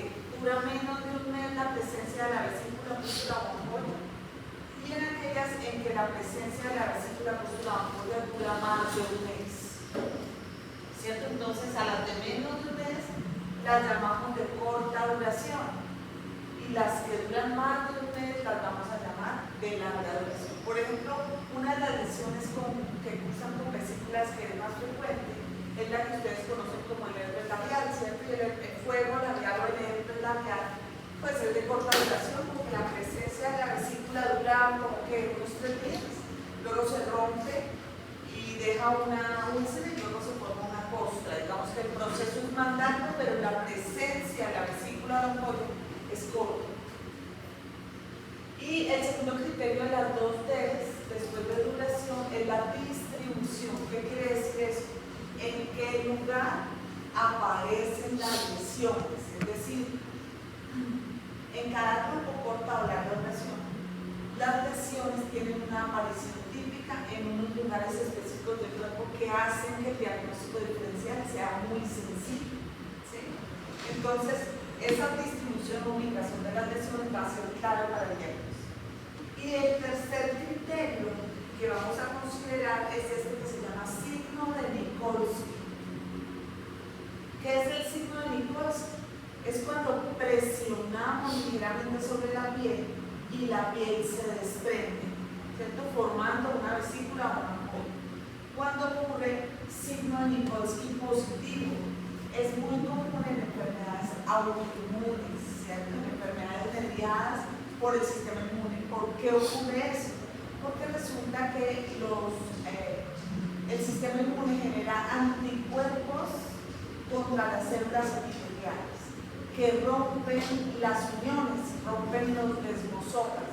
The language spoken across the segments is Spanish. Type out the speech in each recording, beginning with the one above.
que dura menos de un mes la presencia de la vesícula, pústula o ampolla, y en aquellas en que la presencia de la vesícula, pústula o ampolla dura más de un mes. ¿Cierto? Entonces, a las de menos de un mes las llamamos de corta duración, y las que duran más de un mes las vamos a llamar de larga duración. Por ejemplo, una de las lesiones que cursan con vesículas que es más frecuente es la que ustedes conocen como el herpes labial, ¿cierto? Y el fuego labial o el herpes labial pues es de corta duración, porque la presencia de la vesícula dura como que unos 3 días, luego se rompe y deja una úlcera y luego se forma una costra. Digamos que el proceso es más largo, pero la presencia de la vesícula de ampolla es corta. Y el segundo criterio de las 2 Ds, después de duración, es la distribución. ¿Qué quiere decir eso? En qué lugar aparecen las lesiones, es decir, en cada grupo corta o larga duración. Las lesiones tienen una aparición típica en unos lugares específicos del cuerpo que hacen que el diagnóstico diferencial sea muy sencillo, ¿sí? Entonces, esa distribución o ubicación de las lesiones va a ser clave para el diagnóstico. Y el tercer criterio que vamos a considerar es este que se llama signo de Nikolsky. ¿Qué es el signo de Nikolsky? Es cuando presionamos ligeramente sobre la piel y la piel se desprende, ¿cierto? Formando una vesícula o una ampolla. Cuando ocurre signo de Nikolsky positivo, es muy común en enfermedades autoinmunes, ¿cierto? En enfermedades mediadas por el sistema inmune. ¿Por qué ocurre eso? Porque resulta que el sistema inmune genera anticuerpos contra las células epiteliales que rompen las uniones, rompen los desmosomas.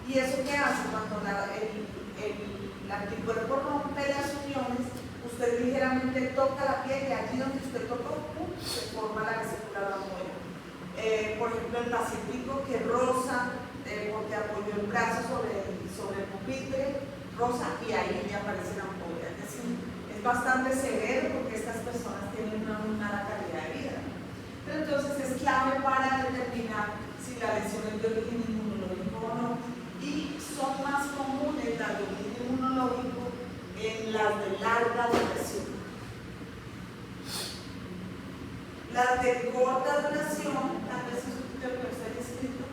¿Y eso qué hace? Cuando el anticuerpo rompe las uniones, usted ligeramente toca la piel y allí donde usted tocó, ¡pum!, se forma la vesícula de ampolla. Por ejemplo, el pacientico que roza porque apoyó el brazo sobre el pupitre, rosa, y ahí le aparece la ampolla. Es decir, es bastante severo porque estas personas tienen una muy mala calidad de vida. Pero entonces es clave para determinar si la lesión es de origen inmunológico o no. Y son más comunes las de origen inmunológico en las de larga duración. Las de corta duración, tal vez es un criterio que está escrito,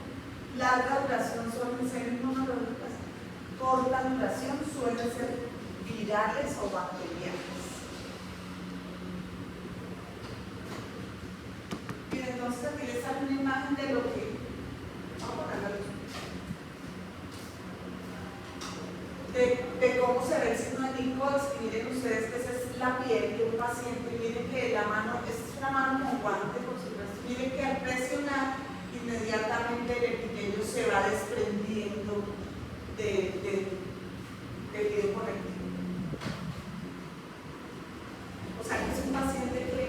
larga duración suelen ser inmunológicas, corta duración suelen ser virales o bacterianas. Bien, entonces aquí les sale una imagen de lo que, vamos a ponerla de cómo se ve el signo de Nikolsky. Miren ustedes que esa es la piel de un paciente, miren que la mano, esta es una mano con guante por supuesto, miren que al presionar inmediatamente el epitelio se va desprendiendo del video conectivo. O sea que es un paciente que,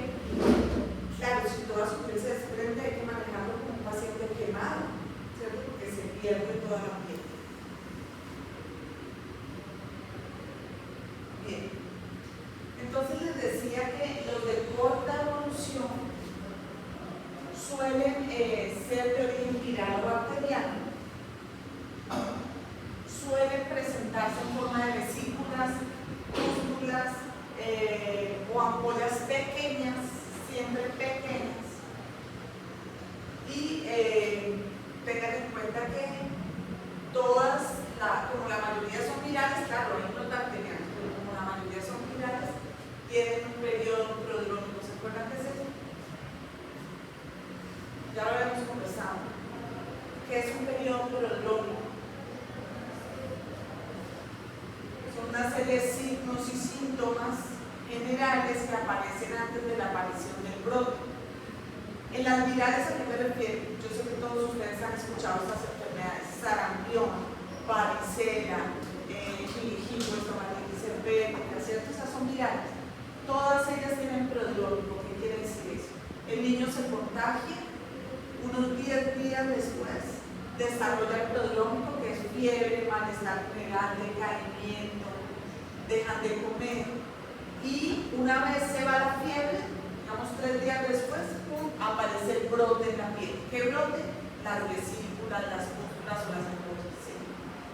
claro, si toda su piel se desprende, hay que manejarlo como un paciente quemado, ¿cierto? Porque se pierde toda la piel. Bien, entonces les decía que los de corta evolución suelen ser de origen viral o bacteriano, suelen presentarse en forma de vesículas, pústulas o ampollas pequeñas, siempre pequeñas, y tengan en cuenta que todas, como la mayoría son virales, claro, hay unos bacterianos, pero como la mayoría son virales, tienen un periodo prodrómico. ¿Se acuerdan qué es eso? Ya lo habíamos conversado. ¿Qué es un periodo prodrómico? Son una serie de signos y síntomas generales que aparecen antes de la aparición del brote. En las virales, ¿a qué me refiero? Yo sé que todos ustedes han escuchado estas enfermedades: sarampión, varicela, meningitis, estomatitis herpética, ¿cierto? Esas son virales. Todas ellas tienen prodrómico. ¿Qué quiere decir eso? El niño se contagia, unos 10 días después desarrolla el prodrómico, que es fiebre, malestar general, decaimiento, dejan de comer, y una vez se va la fiebre, digamos 3 días después, ¡pum!, aparece el brote en la piel. también que broten las vesículas, las pústulas o las ampollas, ¿sí?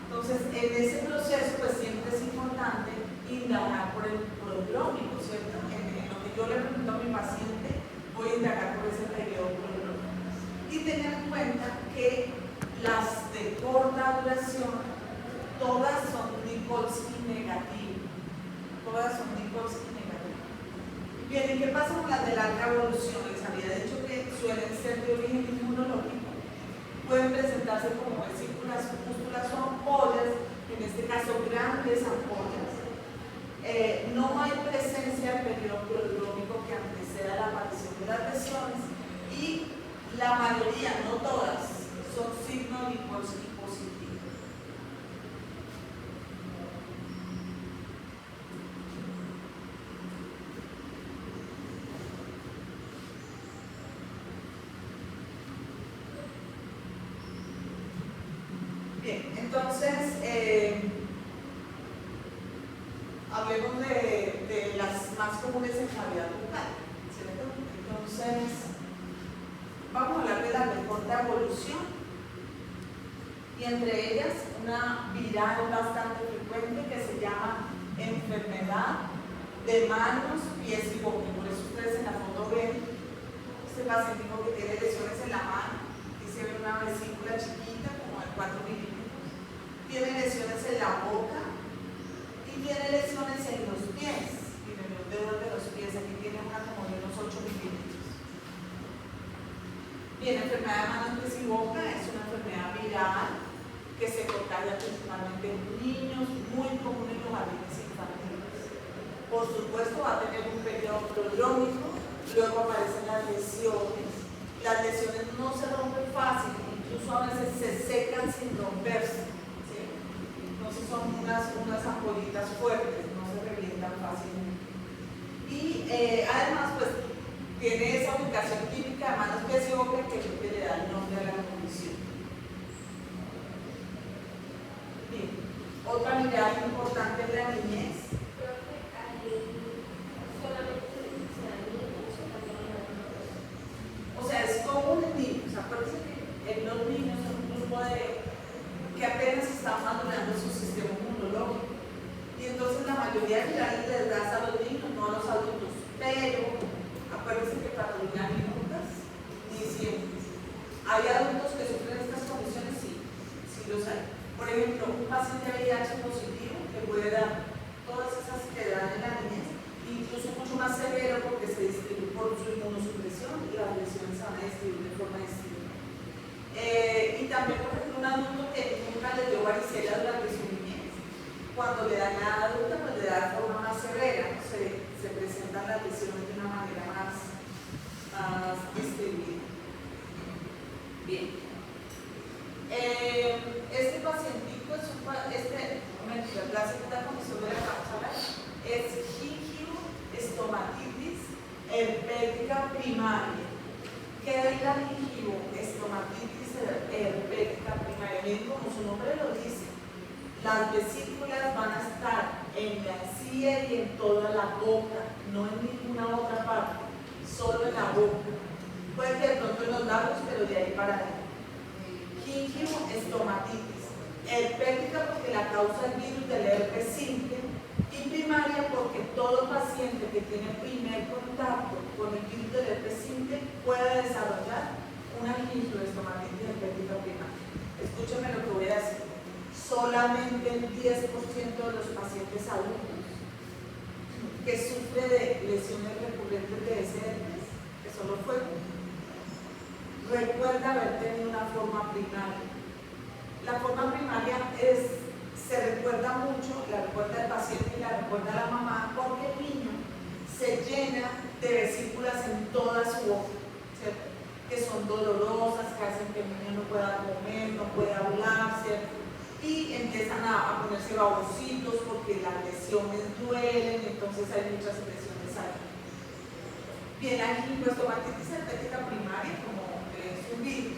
Entonces, en ese proceso, pues siempre es importante indagar por el prodrómico, ¿cierto? En lo que yo le pregunto a mi paciente, voy a indagar por ese periodo prodrómico. Y tener en cuenta que las de corta duración, todas son Nikolsky negativo. Todas son Nikolsky negativo. Bien, ¿y qué pasa con las de larga evolución? Les había dicho que suelen ser de origen inmunológico. Pueden presentarse como vesículas, pústulas o ampollas, en este caso grandes ampollas. No hay presencia del periodo prodrómico que anteceda la aparición de las lesiones y la mayoría, no todas, son signo Nikolsky positivo. Bien, entonces hablemos de las más comunes en cavidad bucal, ¿cierto? Entonces, vamos a hablar de las de corta evolución y entre ellas una viral bastante frecuente que se llama enfermedad de manos, pies y boca. Por eso ustedes en la foto ven este paciente que tiene lesiones en la mano y se ve una vesícula chiquita como de 4 milímetros, tiene lesiones en la boca y tiene lesiones en los pies. Miren los dedos de los pies, aquí tiene una como de unos 8 milímetros. Bien, enfermedad de manos, pies y boca es una enfermedad viral que se contagia principalmente en niños, muy común en los jardines infantiles. Por supuesto va a tener un periodo prodrómico, luego aparecen las lesiones. Las lesiones no se rompen fácil, incluso a veces se secan sin romperse, ¿sí? Entonces son unas ampollitas fuertes, no se revientan fácilmente. Y además, pues, tiene esa ubicación típica de manos, pies y boca que es lo que le da el nombre a la condición. Bien, otra mirada importante en la niñez. O sea, es común en niños. Acuérdense que en los niños son un grupo que apenas está madurando su sistema inmunológico. Y entonces la mayoría de virales les das a los niños, no a los adultos. Pero acuérdense que para los anécdotas ni siempre. ¿Hay adultos que sufren estas condiciones? Sí, sí los hay. Por ejemplo, un paciente VIH positivo que puede dar todas esas que dan en la niñez, incluso mucho más severo porque se distribuye por su inmunosupresión y las lesiones se van a distribuir de forma distinta. Y también, por ejemplo, un adulto que nunca le dio varicela durante su niñez, cuando le da a la adulta, pues le da de forma más severa, ¿no? Se presentan las lesiones de una manera más distribuida. Bien. Este pacientico es la segunda condición de la causa es gingivostomatitis herpética primaria. ¿Qué es la gingivostomatitis herpética primaria? Bien, como su nombre lo dice, las vesículas van a estar en la encía y en toda la boca, no en ninguna otra parte, solo en la boca. Puede que de pronto en los labios, pero de ahí para allá. Gingivostomatitis herpética porque la causa el virus del herpes simple y primaria porque todo paciente que tiene primer contacto con el virus del herpes simple puede desarrollar una gingivostomatitis herpética primaria. Escúchame lo que voy a decir. Solamente el 10% de los pacientes adultos que sufren de lesiones recurrentes de ese herpes, que solo fue recuerda haber tenido una forma primaria. La forma primaria se recuerda mucho, la recuerda el paciente y la recuerda la mamá, porque el niño se llena de vesículas en toda su boca, ¿cierto? Que son dolorosas, que hacen que el niño no pueda comer, no pueda hablar, ¿cierto? Y empiezan a ponerse babositos porque las lesiones duelen, entonces hay muchas lesiones ahí. Bien, hay gingivostomatitis herpética primaria, como es un virus.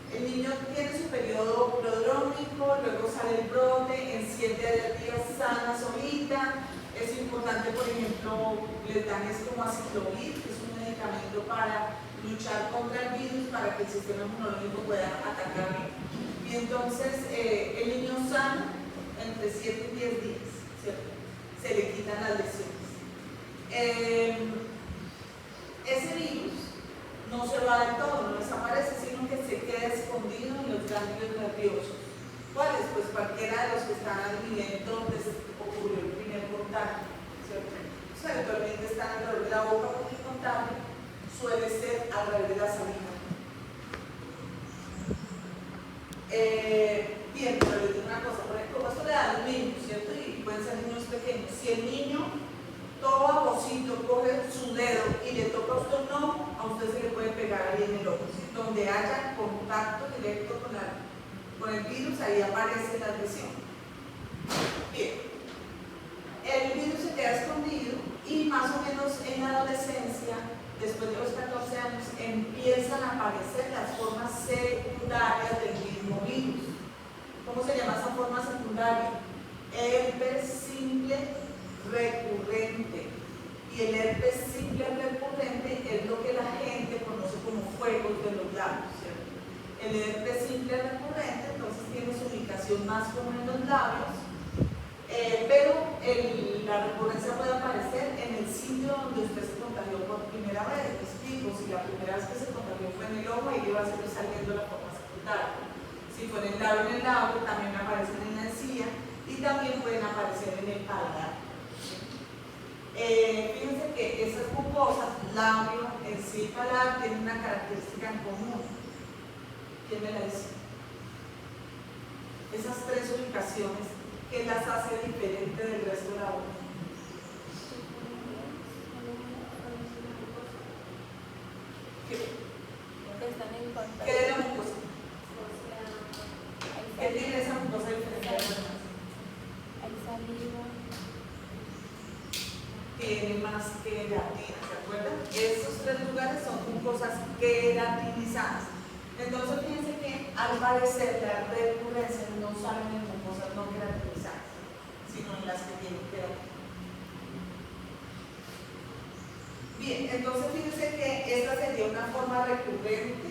El niño tiene su periodo prodrómico, luego sale el brote, en 7 días sana solita. Es importante, por ejemplo, les dan esto como aciclovir, que es un medicamento para luchar contra el virus para que el sistema inmunológico pueda atacarlo. Y entonces el niño sano entre 7 y 10 días, ¿cierto? Se le quitan las lesiones. Ese virus no se va del todo, no desaparece, sino que se queda escondido en los ganglios nerviosos. ¿Cuáles? Pues cualquiera de los que están al nivel donde ocurrió el primer contagio, ¿cierto? O sea, habitualmente están alrededor de la boca porque el contagio suele ser alrededor de la saliva. Bien, pero les digo una cosa, por ejemplo, esto le da a los niños, ¿cierto? Y pueden ser niños pequeños. Si el niño, todo baboncito, coge su dedo y le toca a usted un ojo, a usted se le puede pegar ahí en el ojo. ¿Sí? Donde haya contacto directo con el virus, ahí aparece la lesión. Bien, el virus se queda escondido y más o menos en la adolescencia, después de los 14 años, empiezan a aparecer las formas secundarias del mismo virus. ¿Cómo se llama esa forma secundaria? Herpes simple recurrente. Y el herpes simple recurrente es lo que la gente conoce como fuegos de los labios, ¿cierto? El herpes simple recurrente entonces tiene su ubicación más común en los labios, pero la recurrencia puede aparecer en el sitio donde usted se contagió por primera vez. Les explico, si la primera vez que se contagió fue en el ojo, ahí le va a seguir saliendo la forma secundaria. Si fue en el labio, también aparecen en la encía y también pueden aparecer en el paladar. Fíjense que esas mucosas, labio, encía y paladar, tienen una característica en común. ¿Quién me la dice? Esas tres ubicaciones, ¿qué las hace diferente del resto de la boca? ¿Qué es la mucosa? ¿Qué tiene esa mucosa diferente? Hay saliva. Tiene más queratina, ¿se acuerdan? Esos tres lugares son mucosas queratinizadas. Entonces fíjense que al parecer la recurrencia no salen en mucosas no queratinizadas, sino en las que tienen queratina. Bien, entonces fíjense que esta sería una forma recurrente.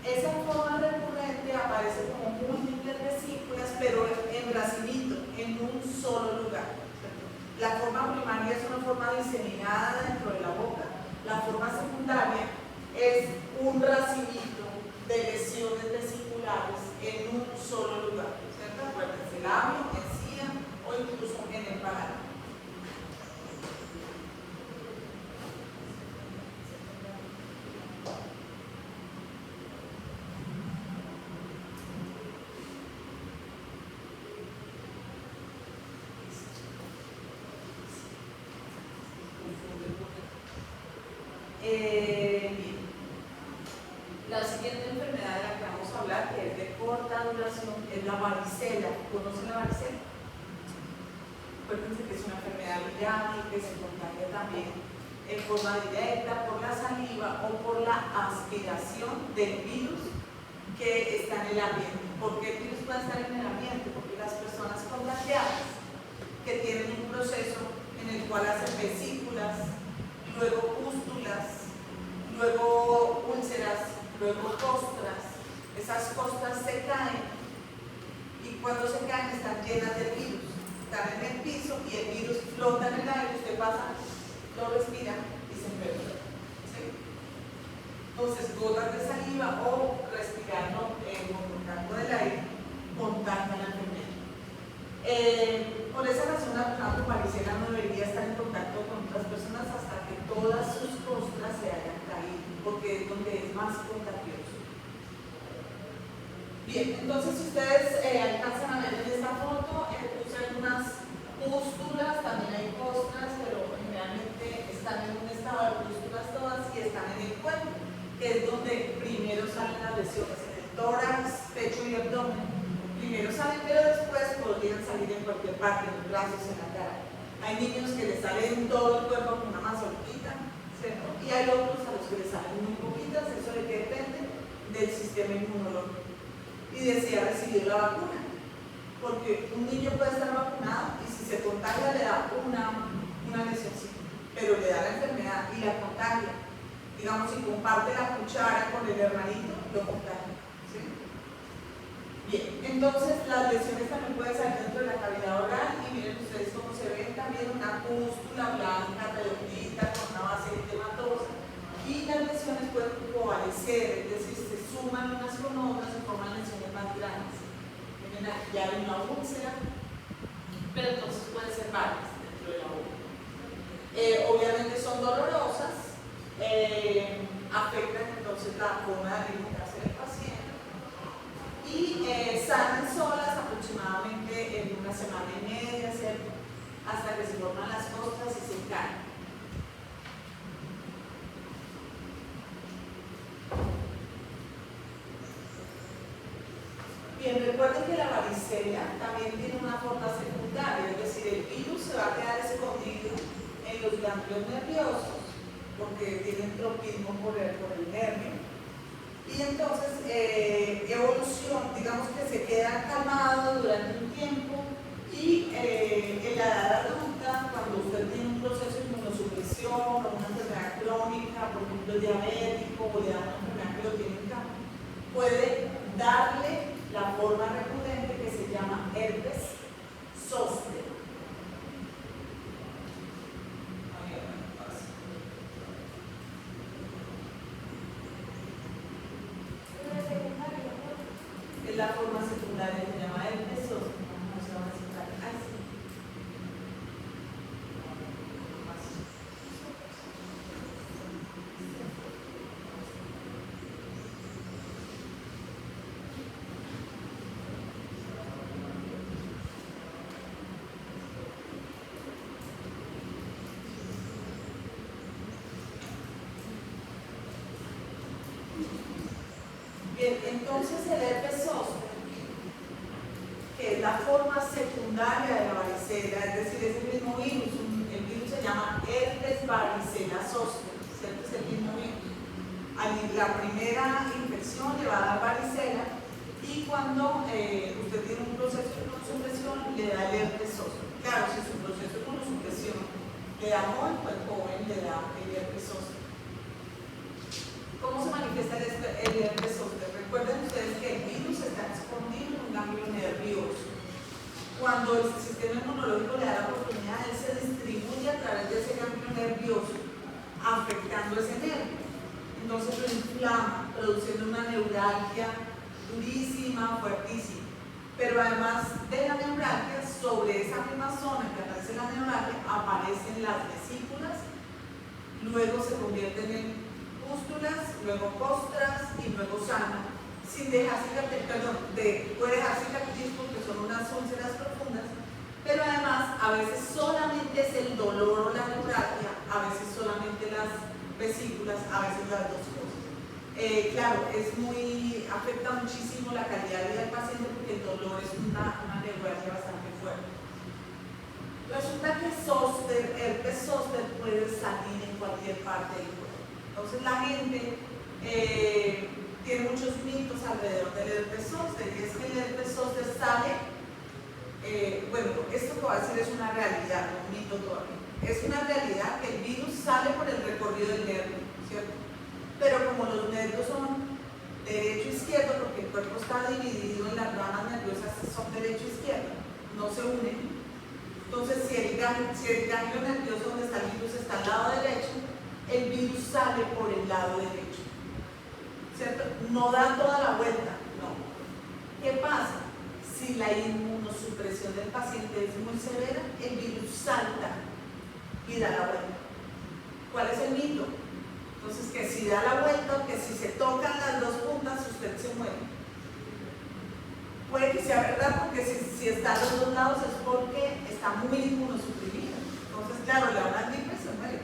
Esa forma recurrente aparece como múltiples vesículas, pero en racimito, en un solo lugar. La forma primaria es una forma diseminada dentro de la boca. La forma secundaria es un racimito de lesiones vesiculares en un solo lugar, ¿cierto? Acuérdense, labio, encía o incluso en el paladar. Bien. La siguiente enfermedad de la que vamos a hablar, que es de corta duración, es la varicela. ¿Conocen la varicela? Acuérdense que es una enfermedad viral y que se contagia también en forma directa por la saliva o por la aspiración del virus que está en el ambiente. ¿Por qué el virus puede estar en el ambiente? Porque las personas contagiadas que tienen un proceso en el cual hacen vesículas, luego pústulas, luego úlceras, luego costras, esas costras se caen y cuando se caen están llenas de virus, están en el piso y el virus flota en el aire, usted pasa, lo respira y se enferma. ¿Sí? Entonces, gotas de saliva o respirarlo con contacto del aire contagian la enfermedad. Por esa razón, la persona con varicela no debería estar en contacto con otras personas hasta que todas sus costras se hayan caído, porque es donde es más contagioso. Bien, entonces si ustedes alcanzan a ver en esta foto, puse algunas pústulas, también hay costras, pero generalmente están en un estado de pústulas todas y están en el cuerpo, que es donde primero salen las lesiones, en el tórax, pecho y abdomen. Primero salen, pero después podrían salir en cualquier parte, en los brazos, en la cara. Hay niños que les salen todo el cuerpo con una mazorquita, ¿cierto? Y hay otros a los que les salen muy poquitas, eso de que depende del sistema inmunológico y de si ha recibido la vacuna. Porque un niño puede estar vacunado y si se contagia le da una lesión, pero le da la enfermedad y la contagia. digamos, si comparte la cuchara con el hermanito, lo contagia. ¿Sí? Bien, entonces las lesiones también pueden salir dentro de la cavidad oral y miren ustedes cómo se ven también una pústula blanca, redondita, con una base eritematosa. Y las lesiones pueden coalescer, es decir, se suman unas con otras y forman lesiones más grandes. Miren, aquí ya hay una úlcera, pero entonces pueden ser varias dentro de la boca. Obviamente son dolorosas, afectan entonces la forma de alimentarse del paciente y sanan solas aproximadamente en una semana y media, ¿cierto? Hasta que se forman las costras y se caen. Bien, recuerden que la varicela también tiene una forma secundaria, es decir, el virus se va a quedar escondido en los ganglios nerviosos porque tienen tropismo por el nervio y entonces evolución, digamos que se queda calmado durante un tiempo y en la edad adulta, cuando usted tiene un proceso de inmunosupresión o una enfermedad crónica, por ejemplo diabético o de una enfermedad que lo tiene en campo, puede darle la forma recurrente que se llama herpes zóster. Es la forma secundaria que se llama herpes zóster. Bien, entonces el herpes zóster, que es la forma secundaria de la varicela, es decir, es el mismo virus, el virus se llama herpes varicela zóster, ¿cierto? Es el mismo virus. La primera infección le va a dar varicela y cuando usted tiene un proceso de inmunosupresión le da el herpes zóster. Claro, si su proceso de inmunosupresión le da joven, pues joven le da el herpes zóster. ¿Cómo se manifiesta el herpes zóster? Recuerden ustedes que el virus está escondido en un ganglio nervioso. Cuando el sistema inmunológico le da la oportunidad, él se distribuye a través de ese ganglio nervioso, afectando ese nervio. Entonces lo inflama, produciendo una neuralgia durísima, fuertísima. Pero además de la neuralgia, sobre esa misma zona que aparece la neuralgia, aparecen las vesículas, luego se convierten en pústulas, luego costras y luego sana, sin dejar cicatriz, puede dejar cicatriz porque son unas úlceras profundas, pero además a veces solamente es el dolor o la neuralgia, a veces solamente las vesículas, a veces las dos cosas. Claro, afecta muchísimo la calidad de vida del paciente porque el dolor es una neuralgia bastante fuerte. Resulta que herpes zóster puede salir en cualquier parte del cuerpo. Entonces la gente tiene muchos mitos alrededor del herpes zóster y es que el herpes zóster sale, bueno, esto que voy a decir es una realidad, no un mito todavía. Es una realidad que el virus sale por el recorrido del nervio, ¿cierto? Pero como los nervios son derecho e izquierdo, porque el cuerpo está dividido en las ramas nerviosas, son derecho e izquierdo, no se unen. Entonces si el ganglio nervioso donde está el virus está al lado derecho, el virus sale por el lado derecho, ¿cierto? No da toda la vuelta, no. ¿Qué pasa? Si la inmunosupresión del paciente es muy severa, el virus salta y da la vuelta. ¿Cuál es el mito? Entonces, que si da la vuelta, que si se tocan las dos puntas, usted se muere. Puede que sea verdad, porque si está a los dos lados es porque está muy inmunosuprimido. Entonces, claro, le da una gripe y se muere.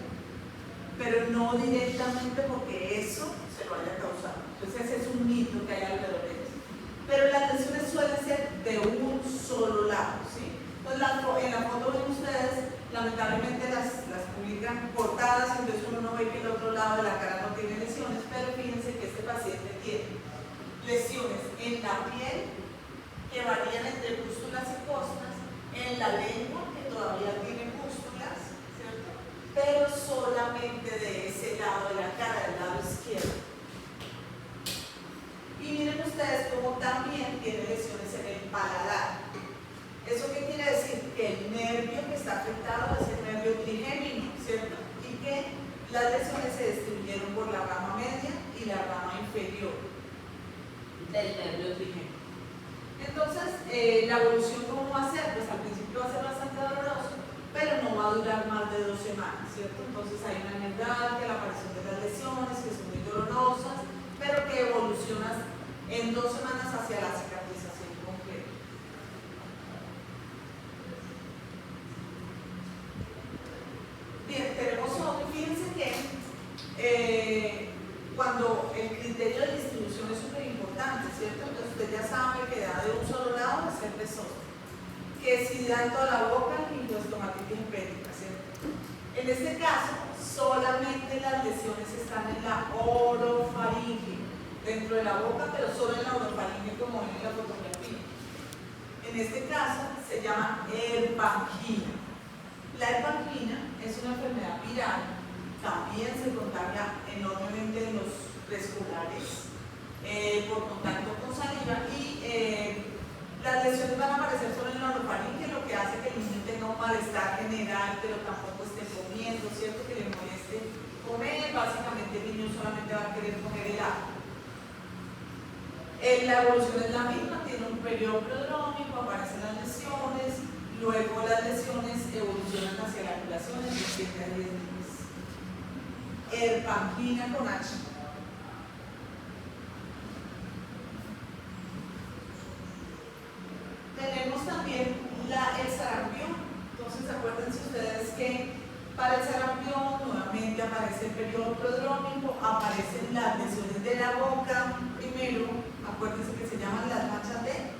Pero no directamente porque eso se lo haya causado. Entonces ese es un mito que hay alrededor de eso. Pero las lesiones suelen ser de un solo lado, ¿sí? Entonces en la foto ven ustedes, lamentablemente las publican cortadas, entonces uno no ve que el otro lado de la cara no tiene lesiones, pero fíjense que este paciente tiene lesiones en la piel que varían entre pústulas y costras, en la lengua que todavía tiene pústulas, pero solamente de ese lado de la cara, del lado también tiene lesiones en el paladar. ¿Eso qué quiere decir? Que el nervio que está afectado es el nervio trigémino, ¿cierto? Y que las lesiones se distribuyeron por la rama media y la rama inferior del nervio trigémino. Entonces, la evolución, ¿cómo va a ser? Pues al principio va a ser bastante doloroso, pero no va a durar más de 2 semanas, ¿cierto? Entonces hay una neuralgia, la aparición de las lesiones, que son muy dolorosas, pero que evolucionan en 2 semanas hacia la cicatrización completa. Bien, tenemos otro. Fíjense que cuando el criterio de distribución es súper importante, ¿cierto? Entonces usted ya sabe que da de un solo lado es el besón, que si da en toda la boca, gingiostomatitis impédica, ¿cierto? En este caso, solamente las lesiones están en la orofaringe, dentro de la boca, pero solo en la orofaringe, como ven en la fotografía. En este caso, se llama herpangina. La herpangina es una enfermedad viral, también se contagia enormemente en los preescolares por contacto con saliva y las lesiones van a aparecer solo en la orofaringe, lo que hace que el niño tenga un malestar general, pero tampoco esté comiendo, ¿cierto? Que le moleste comer. Básicamente el niño solamente va a querer comer helado. La evolución es la misma, tiene un periodo prodrómico, aparecen las lesiones, luego las lesiones evolucionan hacia la curación en 7 a 10 días. Herpangina con H. Tenemos también el sarampión. Entonces acuérdense ustedes que para el sarampión nuevamente aparece el periodo prodrómico, aparecen las lesiones de la boca. Primero, acuérdense que se llaman las manchas de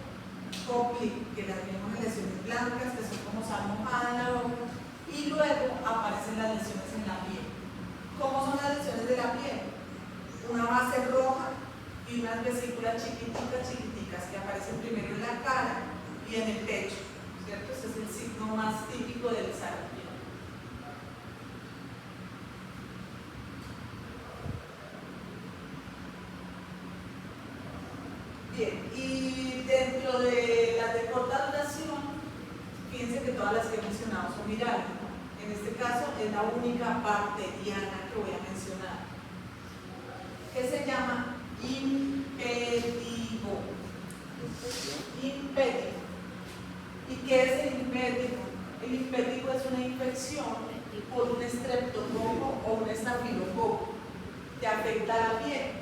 Koplik, que las vemos en lesiones blancas, que son como sal mojada en la boca, y luego aparecen las lesiones en la piel. ¿Cómo son las lesiones de la piel? Una base roja y unas vesículas chiquiticas que aparecen primero en la cara y en el pecho, ¿cierto? Ese es el signo más típico del sarampión. Bien, y dentro de las de corta duración, fíjense que todas las que he mencionado son virales, ¿no? En este caso es la única bacteriana que voy a mencionar, que se llama impédigo. Impédigo. ¿Y qué es el impédigo? El impédigo es una infección por un estreptococo o un estafilococo que afecta a la piel.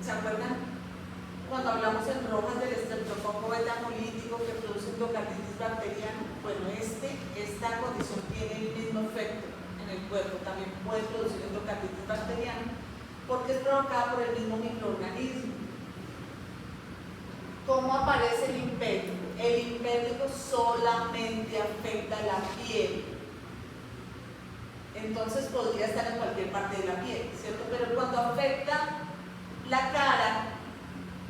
¿Se acuerdan? Cuando hablamos en rojas del estreptococo beta-hemolítico que produce endocarditis bacteriana, bueno, esta condición tiene el mismo efecto en el cuerpo, también puede producir endocarditis bacteriana porque es provocada por el mismo microorganismo. ¿Cómo aparece el impédigo? El impédigo solamente afecta la piel, entonces podría estar en cualquier parte de la piel, ¿cierto? Pero cuando afecta la cara,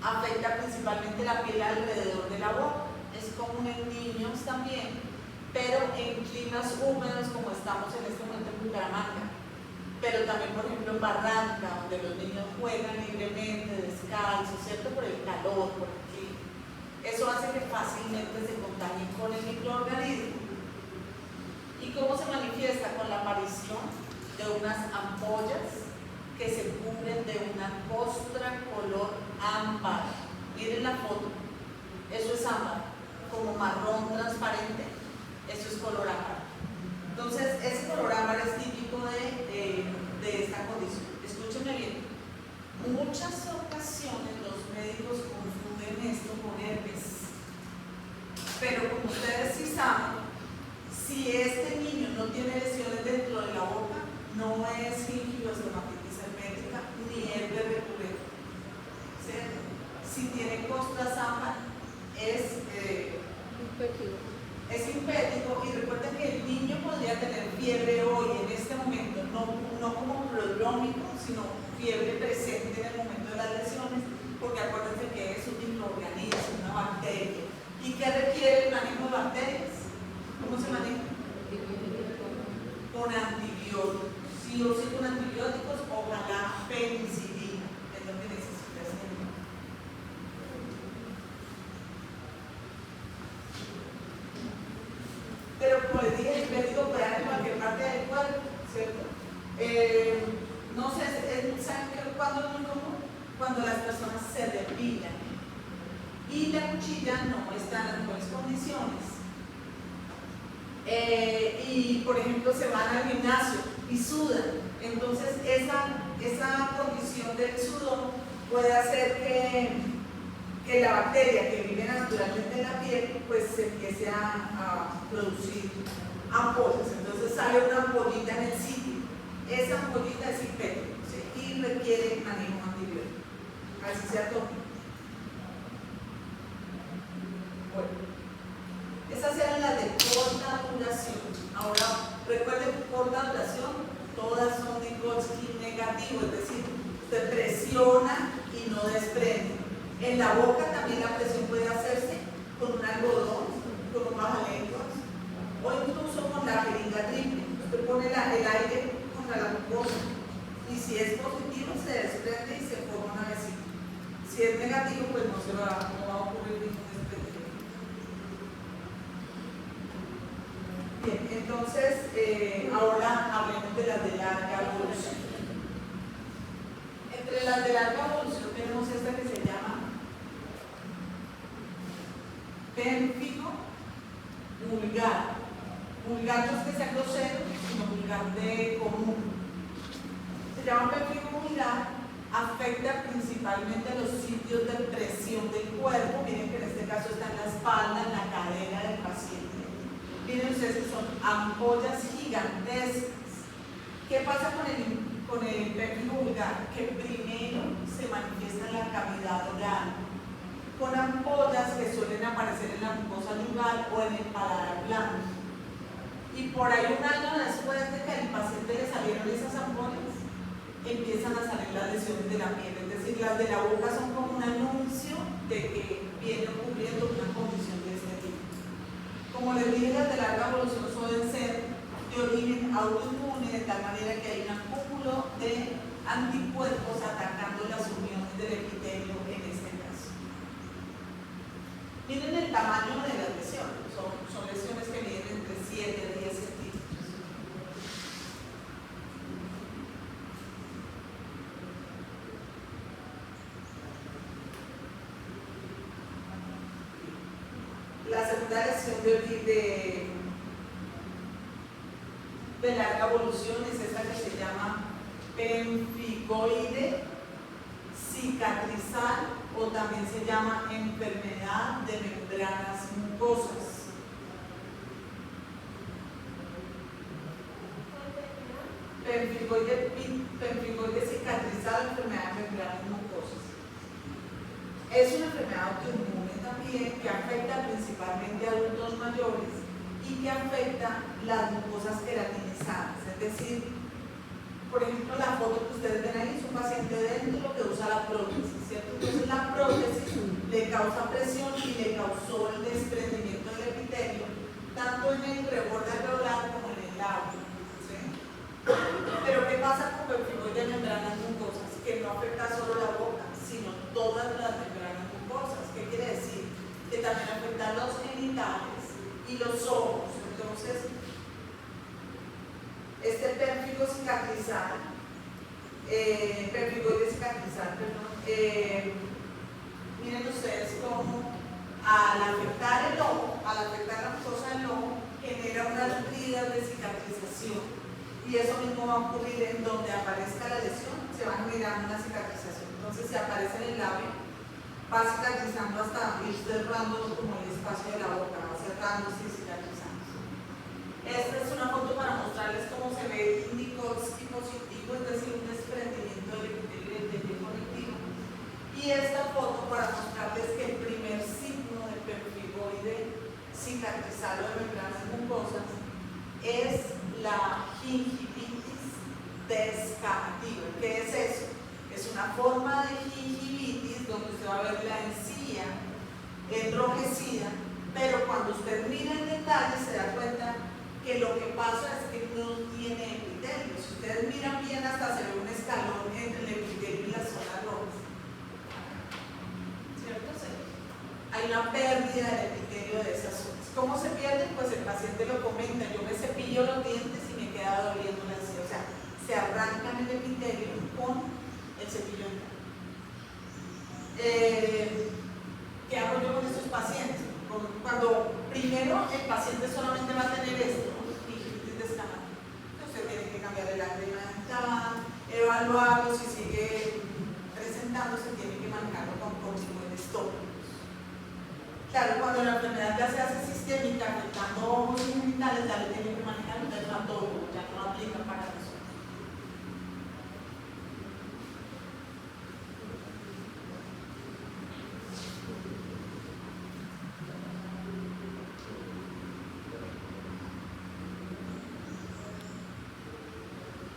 afecta principalmente la piel alrededor de la boca. Es común en niños también, pero en climas húmedos como estamos en este momento en Bucaramanga, pero también por ejemplo en Barranca, donde los niños juegan libremente, descalzos, ¿cierto? Por el calor, por el clima. Eso hace que fácilmente se contagien con el microorganismo. ¿Y cómo se manifiesta? Con la aparición de unas ampollas que se cubren de una costra color ámbar. Miren la foto, eso es ámbar, como marrón transparente, eso es color ámbar. Entonces, ese color ámbar es típico de esta condición. Escúchenme bien, muchas ocasiones los médicos confunden esto con herpes, pero como ustedes sí saben, si este niño no tiene lesiones dentro de la boca, no es gingiviostomatitis herpética ni herpes recurrente. ¿Cierto? Si tiene costras ámbar, es impédico, y recuerden que el niño podría tener fiebre hoy, en este momento, no como prodrómico, sino fiebre presente en el momento de las lesiones, porque acuérdense que es un microorganismo, una bacteria. ¿Y qué requiere el manejo de bacterias? ¿Cómo se maneja? Con antibióticos, sí o sí con antibióticos, ojalá penicilina, es lo que necesita ese niño. No sé, ¿saben cuándo es muy común? Cuando las personas se depilan y la cuchilla no está en las mejores condiciones. Y por ejemplo se van al gimnasio y sudan, entonces esa condición del sudor puede hacer que la bacteria que vive naturalmente en la piel pues se empiece a producir ampollas, entonces sale una ampollita en el sitio. Esa ampollita es infecto, ¿sí? Y requiere manejo antibiótico, así sea tópico. Bueno, esas eran las de corta duración. Ahora, recuerden, corta duración, todas son Vygotsky negativo, es decir, usted presiona y no desprende. En la boca también la presión puede hacerse con un algodón, con un bajalenguas, o incluso con la jeringa triple. Usted pone el aire contra la mucosa y si es positivo se desprende y se forma una vesícula. Si es negativo, pues no va a ocurrir ningún desprendimiento. Bien, entonces ahora hablemos de las de larga evolución. Entre las de larga evolución tenemos esta que se llama pérfido vulgar. Vulgar no es que sea grosero, sino vulgar de común. Se llama pérfido vulgar, afecta principalmente a los sitios de presión del cuerpo. Miren que en este caso está en la espalda, en la cadera del paciente. Miren ustedes que son ampollas gigantescas. ¿Qué pasa con el pérfido vulgar? Que primero se manifiesta en la cavidad oral, con ampollas que suelen aparecer en la mucosa yugal o en el paladar blando. Y por ahí un año después de que al paciente le salieron esas ampollas, empiezan a salir las lesiones de la piel, es decir, las de la boca son como un anuncio de que viene ocurriendo una condición de este tipo. Como les dije, las de larga evolución suelen ser de origen autoinmune, de tal manera que hay un acúmulo de anticuerpos atacando las uniones del epitelio en este caso. Miren el tamaño de las lesiones, son lesiones que miden entre 7 y 10 centímetros. La segunda lesión de larga evolución es esta que se llama pemfigoide cicatrizal, o también se llama enfermedad de membranas mucosas. Pemfigoide cicatrizal, enfermedad de membranas mucosas. Es una enfermedad autoinmune también que afecta principalmente a adultos mayores y que afecta las mucosas queratinizadas, es decir, por ejemplo, la foto que ustedes ven ahí es un paciente dentro que usa la prótesis, ¿cierto? Entonces la prótesis le causa presión y le causó el desprendimiento del epitelio, tanto en el reborde alveolar como en el labio, ¿sí? Pero ¿qué pasa con el pemfigoide de membranas mucosas? Que no afecta solo la boca, sino todas las membranas mucosas. ¿Qué quiere decir? Que también afecta los genitales y los ojos. Entonces, este pérfido cicatrizal, miren ustedes cómo al afectar el ojo, al afectar la mucosa del ojo, genera unas bridas de cicatrización. Y eso mismo va a ocurrir en donde aparezca la lesión, se va generando una cicatrización. Entonces, si aparece en el labio, va cicatrizando hasta ir cerrando como el espacio de la boca, va cerrándose y cicatrizando. Esta es una foto para mostrarles cómo se ve el Vygotsky positivo, es decir, un desprendimiento del epitelio del tejido conectivo. Y esta foto para mostrarles que el primer signo de pemfigoide cicatrizal o de membranas mucosas es la gingivitis descamativa. ¿Qué es eso? Es una forma de gingivitis donde usted va a ver la encía enrojecida, pero cuando usted mira en detalle se da cuenta que lo que pasa es que no tiene epitelio. Si ustedes miran bien, hasta se ve un escalón entre el epitelio y las zonas rojas. ¿Cierto? Sí. Hay una pérdida del epitelio de esas zonas. ¿Cómo se pierde? Pues el paciente lo comenta: yo me cepillo los dientes y me queda doliendo la encía. O sea, se arrancan el epitelio con el cepillo dental. ¿Qué hago yo con estos pacientes? Cuando primero el paciente solamente va a tener esto, ¿no? Gingivitis descamada. Usted tiene que cambiarle la crema dental, evaluarlo, si sigue presentándose, tiene que manejarlo con corticosteroides. Claro, cuando la enfermedad ya se hace sistémica, afectando ojos y genitales, ya le tiene que manejar un dermatólogo, ya no aplica para eso.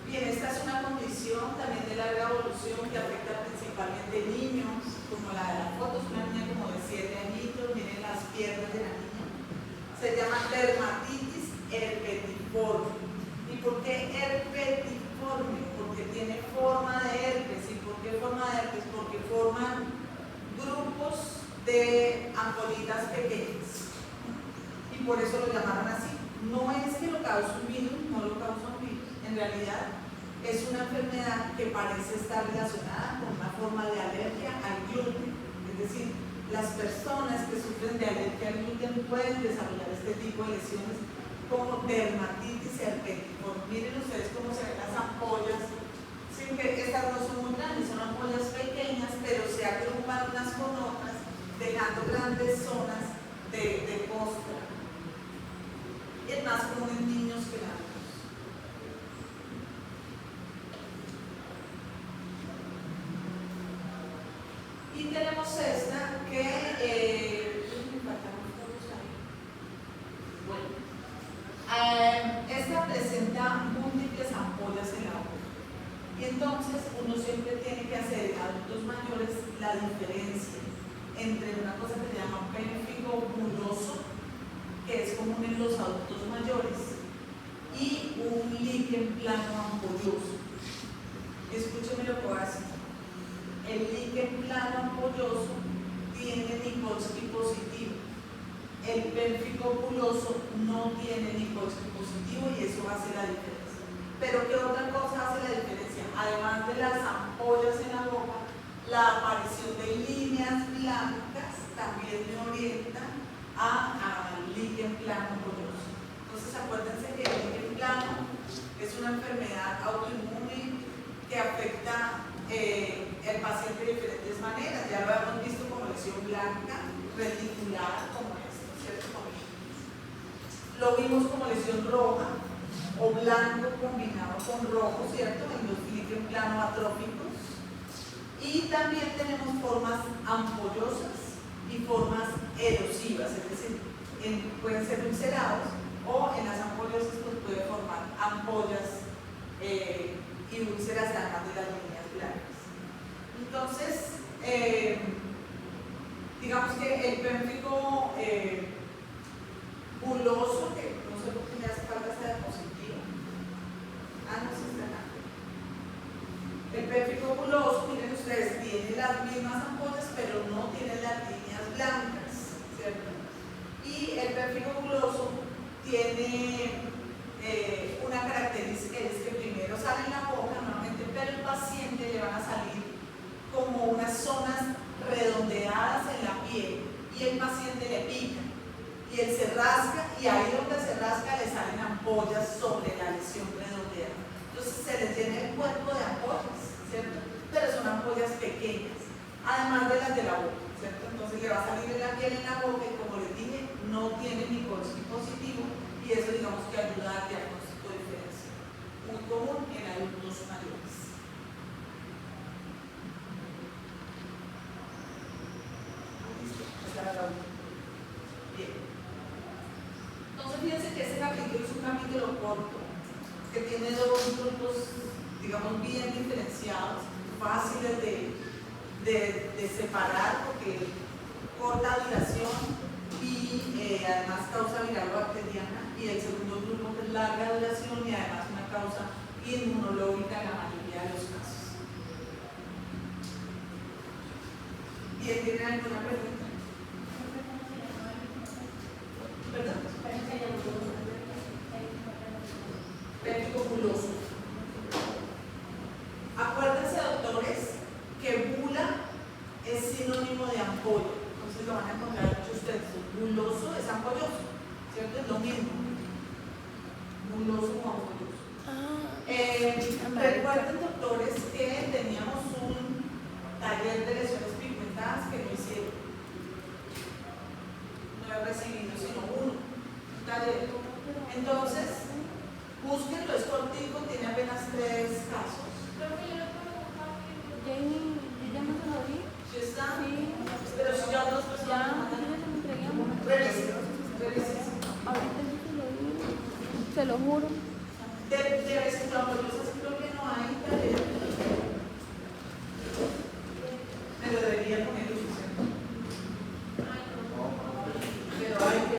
Bien, esta es una condición también de larga evolución que afecta principalmente niños, como la de la foto, es una niña como de 7 añitos, miren las piernas de la niña. Se llama dermatitis herpetiforme. ¿Y por qué herpetiforme? Porque tiene forma de herpes. ¿Y por qué forma de herpes? Porque forman grupos de ampollitas pequeñas. Y por eso lo llamaron así. No es que lo cause un virus, no lo causa un virus. En realidad, es una enfermedad que parece estar relacionada con una forma de alergia al gluten. Es decir, las personas que sufren de alergia al gluten pueden desarrollar este tipo de lesiones como dermatitis herpetiforme. Miren ustedes cómo se ven las ampollas. Sin que estas no son muy grandes, son ampollas pequeñas, pero se agrupan unas con otras, dejando grandes zonas de costra. Es más común en niños que en adultos. Y tenemos esta que esta presenta múltiples ampollas en la boca. Y entonces uno siempre tiene que hacer en adultos mayores la diferencia entre una cosa que se llama pérfido buloso, que es común en los adultos mayores, y un líquen plano ampolloso. Escúcheme lo que voy a decir. El líquen plano ampolloso tiene Nikolsky positivo. El pélvico buloso no tiene Nikolsky positivo y eso hace la diferencia. Pero ¿qué otra cosa hace la diferencia? Además de las ampollas en la boca, la aparición de líneas blancas también me orienta al líquen plano ampolloso. Entonces acuérdense que el líquen plano es una enfermedad autoinmune que afecta el paciente de diferentes maneras. Ya lo hemos visto como lesión blanca, reticulada, como esto, ¿cierto? Lo vimos como lesión roja o blanco combinado con rojo, ¿cierto? En los líquen plano atróficos. Y también tenemos formas ampollosas y formas erosivas, es decir, pueden ser ulcerados o en las ampollosas pues puede formar ampollas y úlceras además de las líneas blancas. Entonces, digamos que el pélvico buloso, que no sé por qué me hace falta esta diapositiva. No se está acá. El pélvico buloso, miren ustedes, tiene las mismas ampollas, pero no tiene las líneas blancas, ¿cierto? Y el pélvico buloso tiene una característica, es que primero sale en la boca normalmente, pero el paciente le van a salir como unas zonas redondeadas en la piel y el paciente le pica y él se rasca y ahí donde se rasca le salen ampollas sobre la lesión redondeada. Entonces se les llena el cuerpo de ampollas, ¿cierto? Pero son ampollas pequeñas, además de las de la boca, ¿cierto? Entonces le va a salir en la piel en la boca y como les dije, no tiene Nikolsky positivo y eso digamos que ayuda al diagnóstico diferencial, muy común en adultos mayores. Bien. Entonces fíjense que ese capítulo es un capítulo corto que tiene dos grupos, digamos, bien diferenciados, fáciles de separar porque corta duración y además causa viral bacteriana, y el segundo grupo que es larga duración y además una causa inmunológica en la mayoría de los casos. ¿Bien? ¿Tienen alguna pregunta? ¿Perdón? Pélvico buloso. sinónimo de ampolla. Entonces lo van a encontrar en muchos textos. Buloso es ampolloso, ¿cierto? Es lo mismo. Buloso o ampolloso. Recuerden, doctores, que teníamos un taller de lesiones pigmentadas que no hicieron. No he recibido sino uno, un taller. Entonces, búsquenlo, es cortico, tiene apenas 3 casos. Jamie, ¿yo ya no se lo vi? ¿Sí está? Sí. Pero si ya otras personas Ya, no yo mandan. se lo entregué a Mónica. Revisen. Ahorita sí se lo vi. Se lo juro. De vez en cuando, yo creo que no hay taller. Me lo debería poner